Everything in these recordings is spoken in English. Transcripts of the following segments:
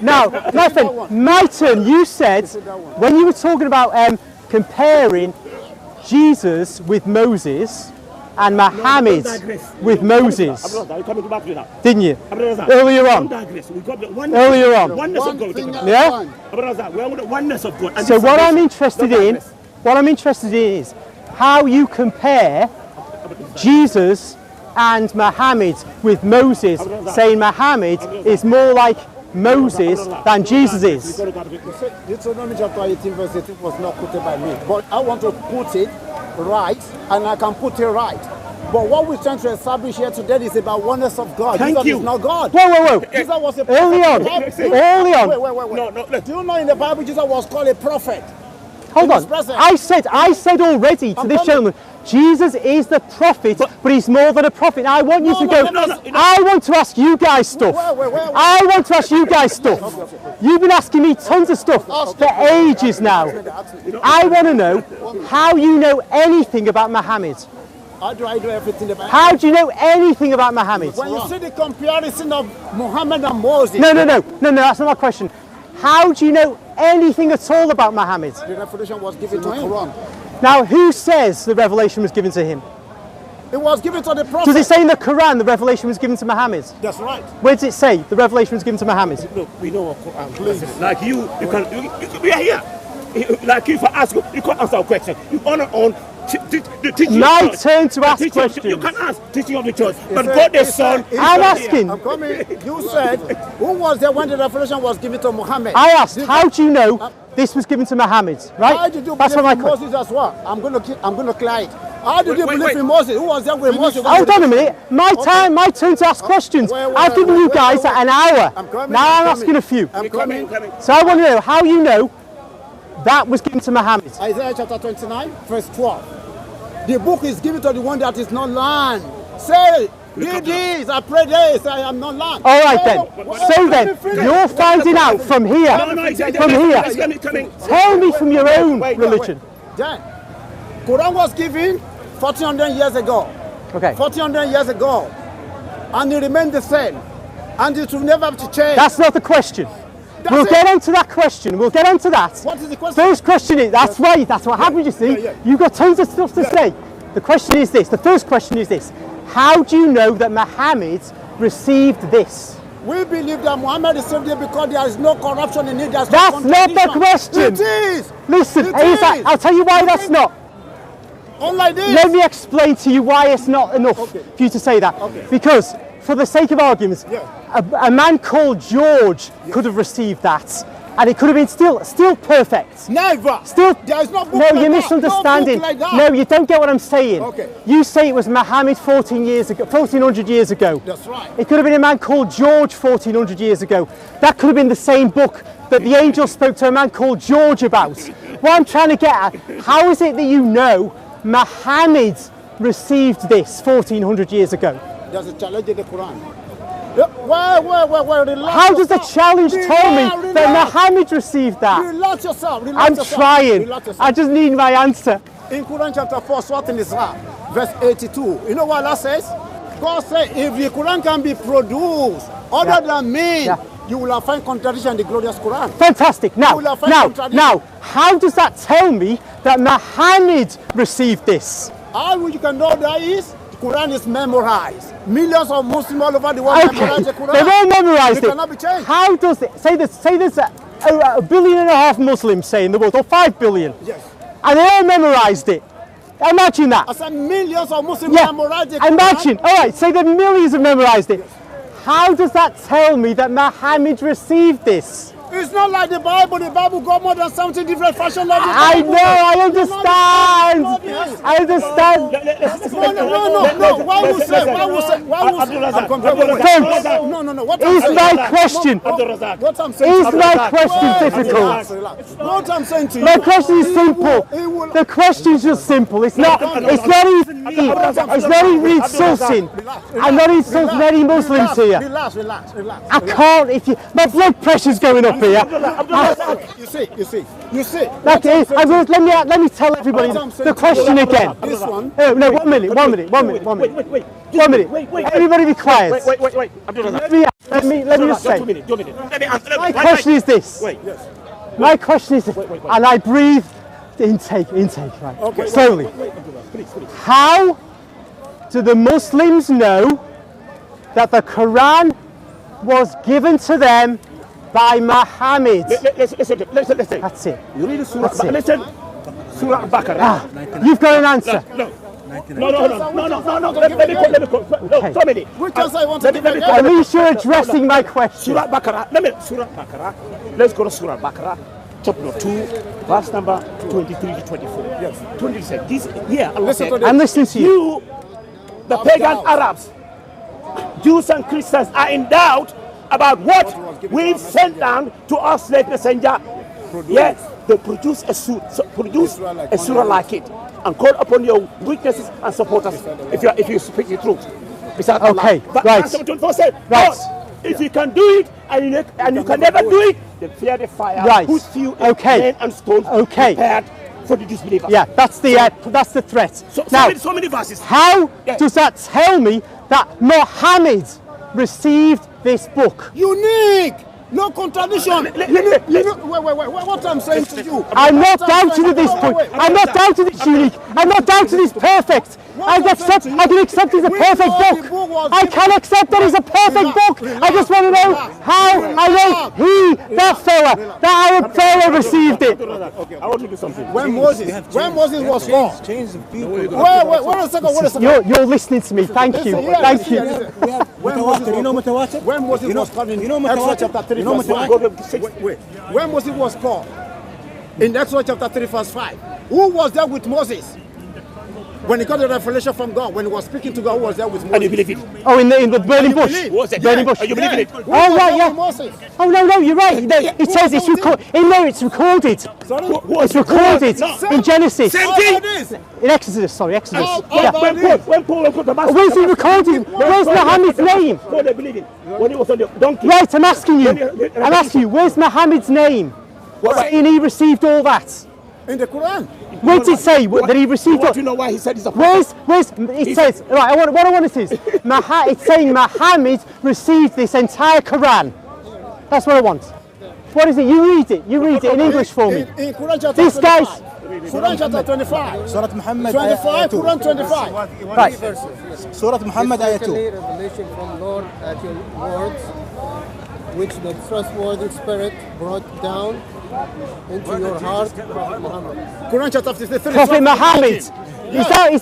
Now, my friend, Martin, you said when you were talking about comparing Jesus with Moses and Muhammad with Moses, didn't you? Earlier on. Yeah. So what I'm interested in is how you compare Jesus and Muhammad with Moses, saying Muhammad is more like Moses than Jesus is. Deuteronomy chapter 18 verse 18 was not quoted by me, but I want to put it right, and I can put it right. But what we're trying to establish here today is about oneness of God. Jesus is not God. Whoa. Jesus was a prophet. Early on. Wait. Do you know in the Bible Jesus was called a prophet? Hold on. I said already to this gentleman, Jesus is the prophet, but he's more than a prophet. Now, I want you to go. I want to ask you guys stuff. I want to ask you guys stuff. You've been asking me tons of stuff for ages now. I want to know how you know anything about Muhammad. How do I do everything about How do you know anything about Muhammad? When you see the comparison of Muhammad and Moses. No, that's not my question. How do you know anything at all about Muhammad? The revelation was given to him. Now, who says the revelation was given to him? It was given to the prophet. Does it say in the Quran the revelation was given to Muhammad? That's right. Where does it say the revelation was given to Muhammad? Look, we know what Quran. Please. Like you we are here. Like if I ask you, you can't answer a question. You honor on the teaching. My turn to ask questions. You can ask teaching of the church, but God the Son. I'm asking. I'm coming. You said who was there when the revelation was given to Muhammad? I asked, how do you know this was given to Muhammad? Right? How did you That's believe what in Moses as well? I'm going to clear it. How did you believe in Moses? Who was there with Moses? Hold on a minute. My turn to ask questions. I've given you guys an hour. Now I'm asking a few. I'm coming. So I want to know how you know that was given to Muhammad. Isaiah chapter 29, verse 12. The book is given to the one that is not learned. Say, read this, I pray this, I am not learned. All right then. So then, you're finding out from here. Tell me from your own religion. Then, Quran was given 1400 years ago. Okay. 1400 years ago. And it remained the same. And it will never have to change. That's not the question. We'll get on to that question. We'll get on to that. What is the question? First question is, that's right, that's what happened, you see. You've got tons of stuff to say. The question is this, the first question is this. How do you know that Muhammad received this? We believe that Muhammad received it because there is no corruption in it. That's not the question. It is. Listen, I'll tell you why that's not. Unlike this. Let me explain to you why it's not enough for you to say that. Because, for the sake of arguments, a man called George could have received that, and it could have been still perfect. Never. Still, there is no book no, like you're misunderstanding. No, book like no, you don't get what I'm saying. Okay. You say it was Muhammad 1400 years ago. That's right. It could have been a man called George 1400 years ago. That could have been the same book that the angel spoke to a man called George about. What I'm trying to get at, how is it that you know Muhammad received this 1400 years ago? There's a challenge in the Quran. Relax. How does the challenge tell me that Muhammad received that? Relax yourself. I'm trying. I just need my answer. In Quran chapter 4, Surah An-Nisa, verse 82, you know what Allah says? God said, if the Quran can be produced other than me, you will find contradiction in the glorious Quran. Fantastic. Now, how does that tell me that Muhammad received this? How you can know that is? The Quran is memorized. Millions of Muslims all over the world memorize the Quran. They've all memorized it. Cannot be changed. How does it say there's 1.5 billion Muslims say in the world, or 5 billion? Yes. And they all memorized it. Imagine that. I said millions of Muslims memorized the Quran. Imagine. All right, say that millions have memorized it. How does that tell me that Muhammad received this? It's not like the Bible. The Bible got more than 70 different fashions. I know, I understand. I understand. No. Why would say? No. What I'm saying? Is my question? What I'm saying? Is my question difficult? What I'm saying to you? My question is simple. The question is just simple. It's not even me. It's not even insulting. I'm not insulting any Muslims here. Relax. I can't. My blood pressure's going up here. You see. Let me tell everybody the question again. This one. No, 1 minute. Wait. Everybody be quiet. Wait. Let me just say. 2 minutes. Let me answer. My question is this. Wait. My question is this. Wait. And I breathe intake, right? Okay. Slowly. Please. How do the Muslims know that the Quran was given to them by Muhammad? Listen. That's it. You read Surah. That's it. Listen. Surah Al-Baqarah. You've got an answer. No. Let me go. No, so many. Which answer you want to give At again? least you're addressing my question. Surah Al-Baqarah. Surah Al-Baqarah. Let's go to Surah Al-Baqarah, chapter 2, verse number 23 to 24. Yes. 26. This here, Allah Listen said, to this. I'm listening to you. you, the pagan Arabs, Jews and Christians are in doubt about what we've sent down to our slave messenger. Yes, they produce a surah like it and call upon your witnesses and supporters if you speak the truth. Okay, But right. Psalm 24 said, Right. "God, if you can do it and you can never do it, then fear the fire Right. whose fuel Okay. is men and stones Okay. prepared for the disbelievers." Yeah, that's the threat. Now, So many verses. how Yeah. does that tell me that Muhammad received this book? Unique! No contradiction. Wait. What I'm saying to you. I'm not doubting that this book. I'm not doubting it's unique. I'm not doubting it's perfect. I can accept it's a perfect book. I can accept that it's a perfect book. I just want to know how I know that that Arab fella received it. Okay, I want to do something. When Moses was called. Change the view. Wait a second. You're listening to me. Thank you. Thank you. You know Mutawatir? When Moses was called in Exodus chapter 3 verse 5. Wait. When Moses was called in Exodus chapter 3 verse 5, who was there with Moses? When he got the revelation from God, when he was speaking to God, who was there with Moses? And you believe it? Oh, in the burning bush. Was it? Burning bush. You believe in it? Who Oh, was right, there yeah. with Moses? Oh, no, you're right. It says it's recorded. In there, it's recorded. Sorry? It's recorded in Genesis. Same How thing. about this? In Exodus, sorry, Exodus. How Yeah. about When Paul put the mask. Where's he recorded? Where's Muhammad's name? Paul they believe it. When he was on the donkey. Right, I'm asking you, where's Muhammad's name? Saying he received all that. In the Quran. Where does it say that he received all? Do you know why he said it's a prophet? Where's it says, right, what I want it is, it's saying Muhammad received this entire Quran. That's what I want. What is it? You read it in English for me. In Quran chapter This 25. guy's, Quran chapter 25. Surah Muhammad 25, ayah 2. Quran 25. right. Surah Muhammad ayah 2. Revelation from Lord at your words, which the trustworthy spirit brought down into your heart, Prophet Muhammad. Quran chapter 53. Prophet Muhammad. Is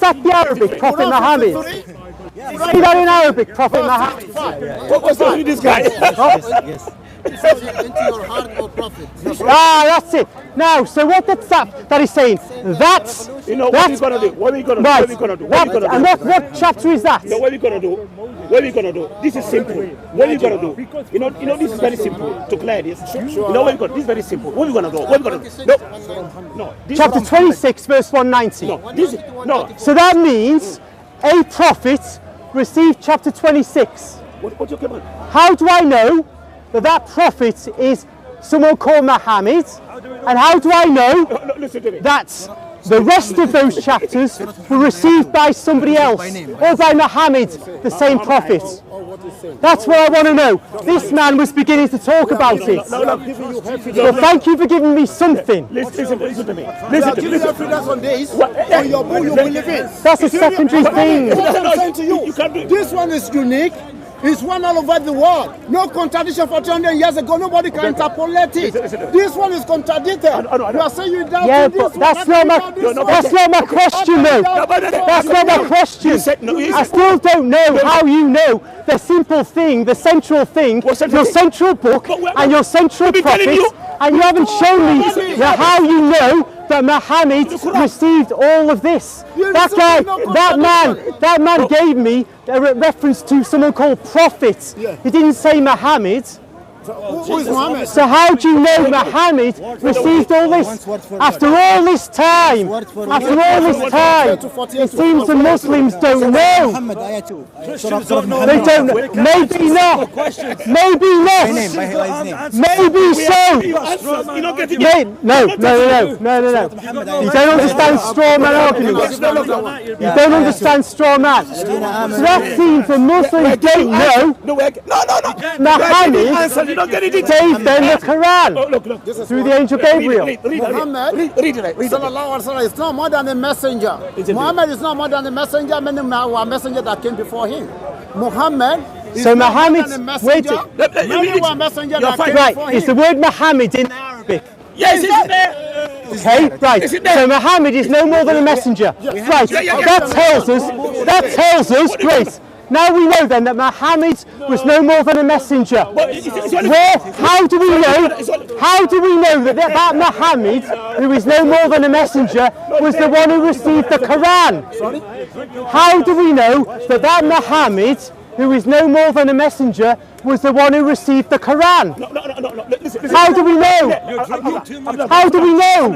that the Arabic, Prophet Muhammad? Say that in Arabic, Prophet Muhammad. What was wrong with this guy? Into your heart, O Prophet. That's it. Now, so what that is saying, that's, You know what he's gonna do? What are we gonna do? right. What are we gonna do? What are we gonna do? And what chapter is that? No, what are we gonna do? What are we gonna do? This is simple. What are we gonna do? You know, this is very simple to clear this. You know what we gonna? This is very simple. What are we gonna do? What are we gonna do? No. This Chapter 26, verse 190. No. This is no. So that means a prophet received chapter 26. What you come on? How do I know that prophet is someone called Muhammad? And how do I know No, listen to me. that the rest of those chapters were received by somebody else or by Muhammad, the same prophet? That's what I want to know. This man was beginning to talk about it. So thank you for giving me something. Listen to me. Listen Listen to to me. me. Evidence on this. On your book you believe in. That's a secondary thing. What I'm saying to you, You can't do it. this one is unique. It's one all over the world. No contradiction for 200 years ago. Nobody can interpolate it. Listen. This one is contradicted. You are saying you doubt Yeah, this but one. that's not my question though. That's not my question. You said no. I still don't know how you know the simple thing, the central thing, What central your thing? central book But and your central I've been telling prophet, you. and you haven't shown me how you know that Muhammad received all of this. That guy, that man gave me a reference to someone called Prophet. Yeah. He didn't say Muhammad. Who is Muhammad? So how do you know Muhammad received all this after all this time? After all this time, it seems the Muslims don't know. محمد آية 2 They don't know. Maybe not. Maybe not. Maybe so. No. You don't understand straw man arguments. You don't understand straw man. So that seems the Muslims don't know Muhammad gave them the Quran through the angel Gabriel. Muhammad sallallahu alaihi wasallam is not more than a messenger. Muhammad is not more than a messenger. Many were messengers that came before him. Muhammad is So not Muhammad, more than a wait, messenger. Many were messengers that came right, before is him. the word Muhammad in Arabic? Yes, it's there. Okay, right. So Muhammad is no more than a messenger. Right. That tells us, Grace. Now we know then that Muhammad was no more than a messenger. How do we know that Muhammad, who is no more than a messenger, was the one who received the Quran? How do we know that Muhammad, who is no more than a messenger, was the one who received the Quran? No. Listen. How do we know? How do we know?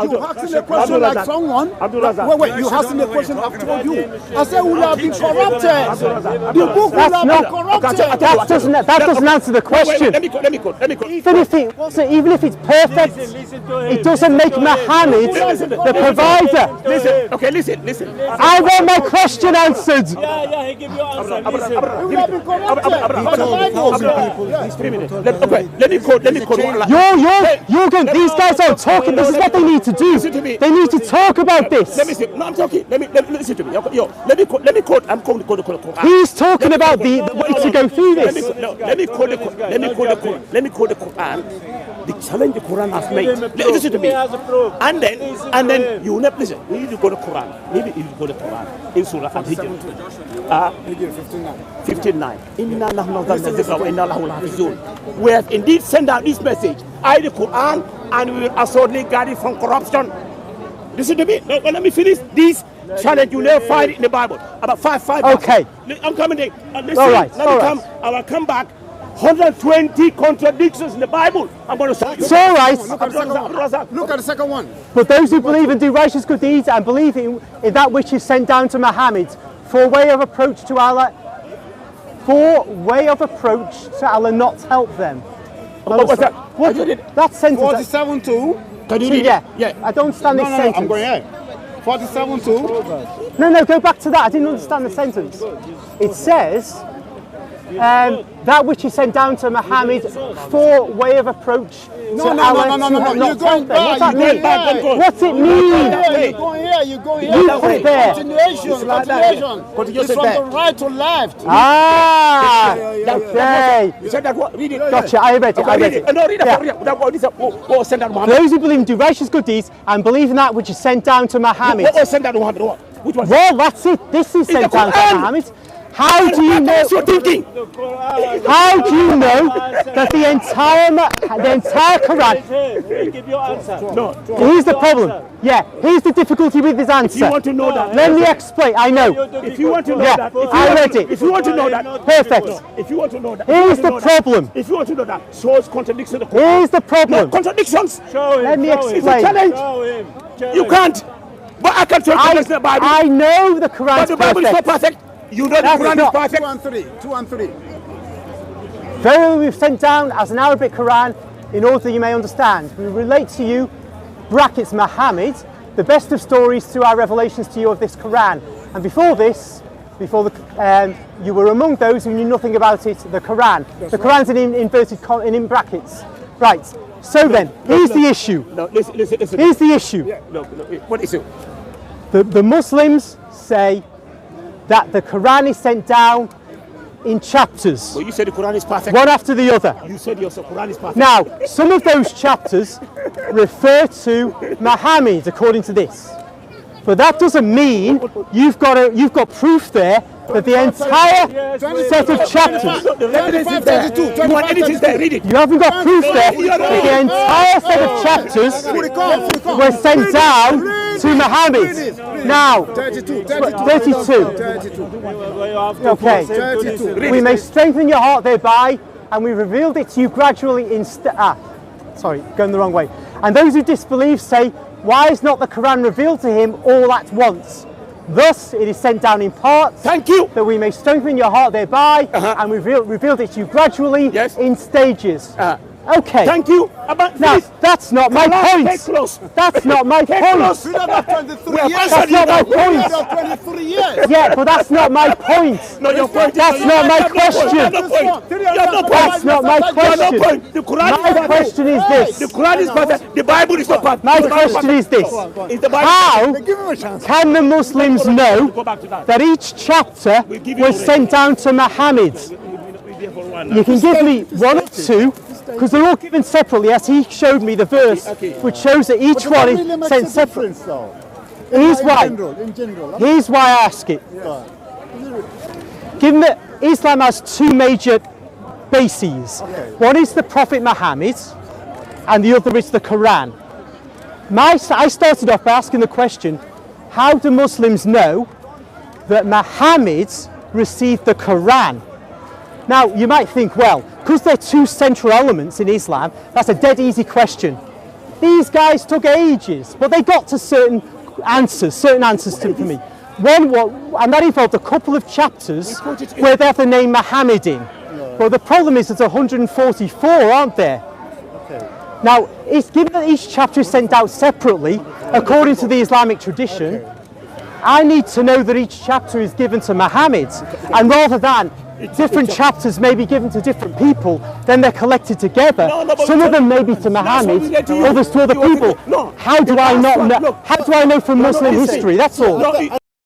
You asking a question like someone. Wait, you asking a question I've told you. I said we have been corrupted. The book will have been corrupted. That doesn't answer the question. Let me quote. Even if it's perfect, it doesn't make Muhammad the provider. Listen. I want my question answered. We have been corrupted. Let me quote. Jürgen, these guys aren't talking. This is what they need to do. They need to talk about this. Let me see. No, I'm talking. Let me listen to me. Let me quote. I'm quoting the Quran. He's talking about the way to go through this. Let me quote the Quran. The challenge the Quran has made. Listen to me. And then you will not listen. We need to go to Quran. Maybe you go to Quran in Surah Al-Hijr. 59. We have indeed sent out this message, the Quran, and we will assuredly guard it from corruption. Listen to me. Now, let me finish this challenge. You never find it in the Bible. About five. Okay. I'm coming there. Listen, all right. I will come back. 120 contradictions in the Bible. I'm going to say it's all right. Look at the second one. But those who believe and do righteous good deeds and believe in that which is sent down to Muhammad for way of approach to Allah, not help them. What's that? That sentence. 47 2. Can you read it? Yeah. I don't understand this sentence. I'm going here. 47 2. No, go back to that. I didn't understand the sentence. It says, that which is sent down to Muhammad for way of approach to Allah. No. You're going back. What's that mean? What's it mean? You're going here. You put it there. Continuation. It's from the right to left. Okay. You said that what? Read it. Gotcha, I read it. No, read it. What was sent down to Muhammad? Those who believe and do righteous good deeds and believe in that which is sent down to Muhammad. What was sent down to Muhammad? Which one? Well, that's it. This is sent down to Muhammad. How do you know? What's your thinking? How do you know that the entire Quran? No. Here's the problem. Yeah, here's the difficulty with this answer. If you want to know that, let me explain. I know. If you want to know that, I read it. If you want to know that, perfect. If you want to know that, here's the problem. If you want to know that, shows contradiction. Here's the problem. No, contradictions. Let me explain. It's a challenge. You can't. But I can show you the Bible. I know the Quran. But the Bible is not perfect. You know the Quran is perfect. 2 and 3. Verily we've sent down as an Arabic Quran in order that you may understand. We relate to you, brackets Muhammad, the best of stories through our revelations to you of this Quran. And before this, you were among those who knew nothing about it, the Quran. The Quran's in brackets. Right. So then, here's the issue. No, listen. Here's the issue. Yeah, no, what is it? The Muslims say that the Quran is sent down in chapters. Well, you said the Quran is perfect. One after the other. You said your Quran is perfect. Now, some of those chapters refer to Muhammad, according to this. But that doesn't mean you've got proof there that the entire set of chapters. You want anything there? Read it. You haven't got proof there that the entire set of chapters were sent down to Muhammad. Now, 32. Okay. We may strengthen your heart thereby and we revealed it to you gradually sorry, going the wrong way. And those who disbelieve say, why is not the Quran revealed to him all at once? Thus it is sent down in parts. Thank you. That we may strengthen your heart thereby, and we've revealed it to you gradually in stages. Okay. Thank you. Now, that's not my point. That's not my point. We don't have 23 years. That's not my We don't point. have 23 years. Yeah, but that's not my point. No, your point. That's not my question. That's not my question. The Quran My question is this. The Quran is perfect. The Bible is not perfect. My question is this. Is the Bible How Give him a chance. can the Muslims know that each chapter was sent down to Muhammad? You can give me one or two, because they're all given separately, as he showed me the verse, which shows that each one is sent separately. Here's why. In general. Here's why I ask it. Given that Islam has two major bases, one is the Prophet Muhammad, and the other is the Quran. I started off by asking the question, how do Muslims know that Muhammad received the Quran? Now, you might think, well, because they're two central elements in Islam, that's a dead easy question. These guys took ages, but they got to certain answers to me. And that involved a couple of chapters where they have the name Muhammad in. But the problem is there's 144, aren't there? Now, it's given that each chapter is sent out separately, according to the Islamic tradition, I need to know that each chapter is given to Muhammad. And rather than different chapters may be given to different people, then they're collected together. Some of them may be to Muhammad, others to other people. How do I not know? How do I know from Muslim history? That's all.